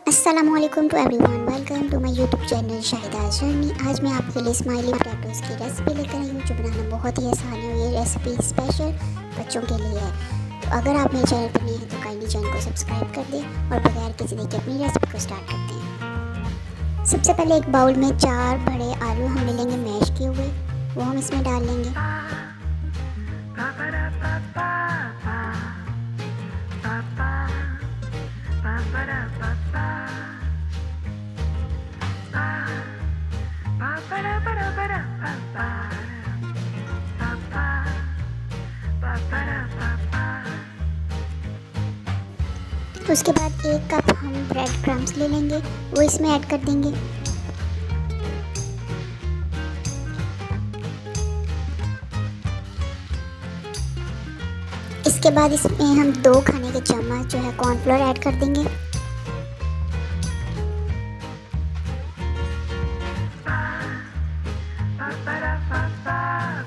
अस्सलामुअलैकुम to everyone, welcome to my YouTube channel Shahida journey. आज मैं आपके लिए स्माइली पोटैटोज़ की रेसिपी लेकर आई हूँ जो बनाना बहुत ही आसान है। ये रेसिपी स्पेशल बच्चों के लिए है। तो अगर आप मेरे चैनल पर नए हैं तो काइंडली चैनल को सब्सक्राइब कर दें और बगैर किसी देर के अपनी रेसिपी को स्टार्ट करते हैं। सबसे पहले एक बाउल में 4 बड़े आलू हम ले लेंगे मैश किए हुए, वो हम इसमें डाल लेंगे। उसके बाद 1 कप हम ब्रेड क्रम्स ले लेंगे, वो इसमें ऐड कर देंगे। इसके बाद इसमें हम 2 खाने के चम्मच जो है कॉर्नफ्लोर ऐड कर देंगे।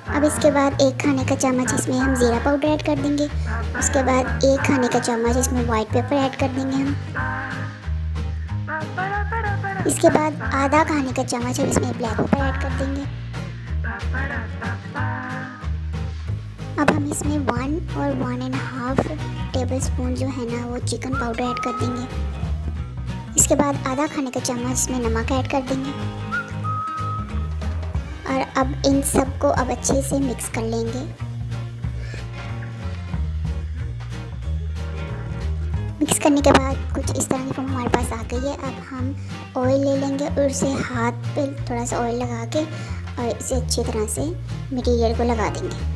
अब इसके बाद 1 खाने का चम्मच इसमें हम ज़ीरा पाउडर ऐड कर देंगे। उसके बाद 1 खाने का चम्मच इसमें वाइट पेपर ऐड कर देंगे हम। इसके बाद आधा खाने का चम्मच हम इसमें ब्लैक पेपर ऐड कर देंगे। अब हम इसमें 1 और 1.5 टेबल स्पून जो है ना वो चिकन पाउडर ऐड कर देंगे। इसके बाद आधा खाने का चम्मच इसमें नमक ऐड कर देंगे और अब इन सब को अब अच्छे से मिक्स कर लेंगे। मिक्स करने के बाद कुछ इस तरह की फॉर्म हमारे पास आ गई है। अब हम ऑयल ले लेंगे और उसे हाथ पे थोड़ा सा ऑयल लगा के और इसे अच्छी तरह से मटेरियल को लगा देंगे।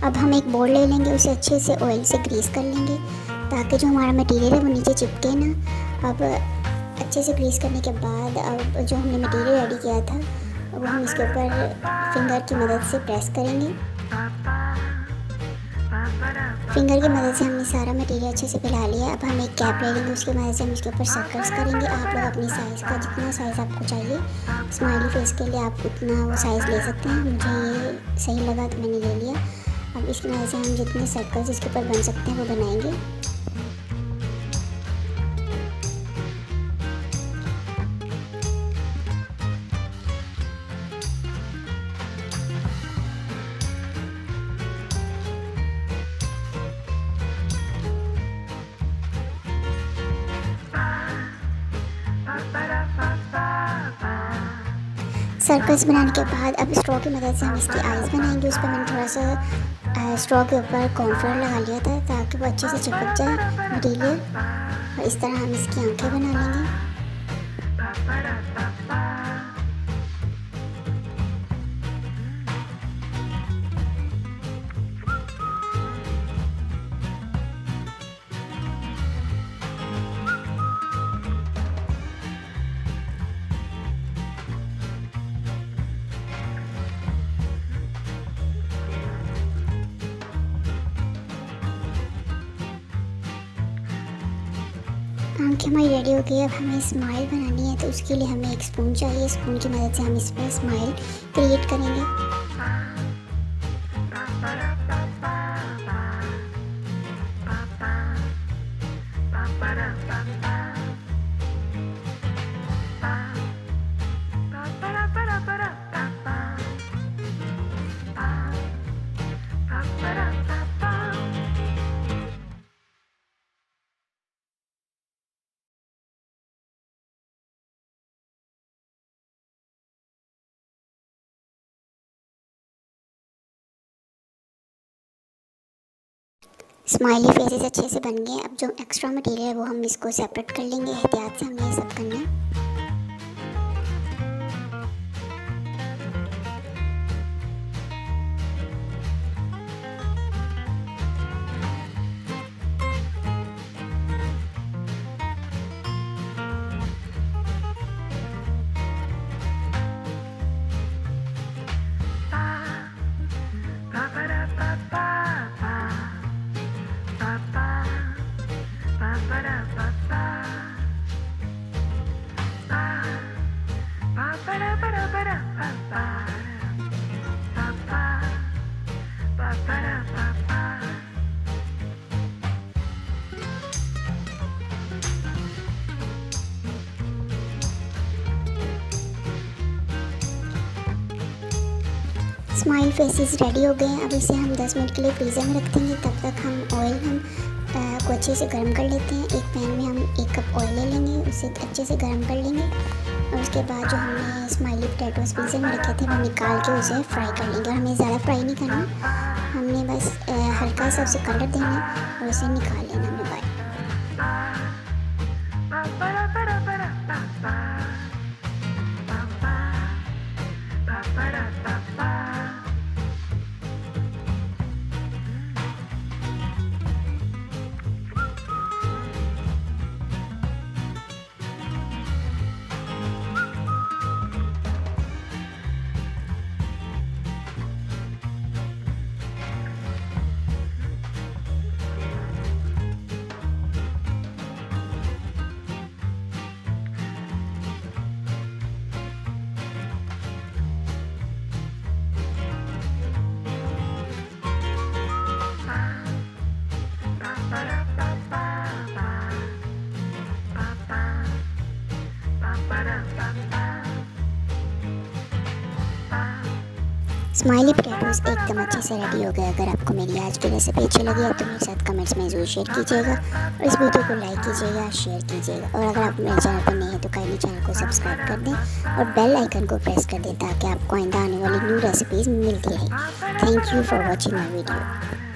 अब हम एक बोल ले लेंगे, उसे अच्छे से ऑयल से ग्रीस कर लेंगे ताकि जो हमारा मटेरियल है वो नीचे चिपके ना। अब अच्छे से ग्रीस करने के बाद अब जो हमने मटेरियल रेडी किया था वो हम इसके ऊपर फिंगर की मदद से प्रेस करेंगे। फिंगर की मदद से हमने सारा मटेरियल अच्छे से फैला लिया। अब हम एक कैप ले लेंगे, उसकी मदद से हम इसके ऊपर सर्कल्स करेंगे। आप लोग अपनी साइज़ का जितना साइज़ आपको चाहिए स्माइली फेस के लिए आप उतना वो साइज़ ले सकते हैं। मुझे ये सही लगा तो मैंने ले लिया। अब इसकी वजह से हम जितने सर्कल्स इसके ऊपर बन सकते हैं वो बनाएंगे। सर्कल्स बनाने के बाद अब स्ट्रॉ की मदद से हम इसकी आइज़ बनाएंगे। उस पर मैंने थोड़ा सा स्ट्रॉ के ऊपर कॉर्नफ्लोर लगा लिया था ताकि वो अच्छे से चिपक जाए मटेरियल, और इस तरह हम इसकी आंखें बना लेंगे। आंखें हमारी रेडी हो गई। अब हमें स्माइल बनानी है तो उसके लिए हमें एक स्पून चाहिए। स्पून की मदद से हम इस पर स्माइल क्रिएट करेंगे। स्माइली फेसेस अच्छे से बन गए। अब जो एक्स्ट्रा मटेरियल है वो हम इसको सेपरेट कर लेंगे। एहतियात से हमें ये सब करना है। स्माइल फेसेस रेडी हो गए हैं। अब इसे हम 10 मिनट के लिए फ्रीज़र में रख देंगे। तब तक हम ऑयल को अच्छे से गर्म कर लेते हैं। एक पैन में हम 1 कप ऑयल ले लेंगे, उसे अच्छे से गर्म कर लेंगे और उसके बाद जो हमने स्माइली पोटैटोज़ फ्रीज़र में रखे थे वो निकाल के उसे फ्राई कर लेंगे। हमें ज़्यादा फ्राई नहीं करना, हमने बस हल्का सा उसे कलर देना और उसे निकाल लेना हमने बाहर। स्माइली पोटैटोज़ एकदम अच्छे से रेडी हो गए। अगर आपको मेरी आज की रेसिपी अच्छी लगी है तो मेरे साथ कमेंट्स में ज़रूर शेयर कीजिएगा और इस वीडियो को लाइक कीजिएगा, शेयर कीजिएगा और अगर आप मेरे चैनल पर नए हैं तो काइंडली चैनल को सब्सक्राइब कर दें और बेल आइकन को प्रेस कर दें ताकि आपको आइंदा आने वाली न्यू रेसिपीज़ मिलती रहे। Thank you for watching my video.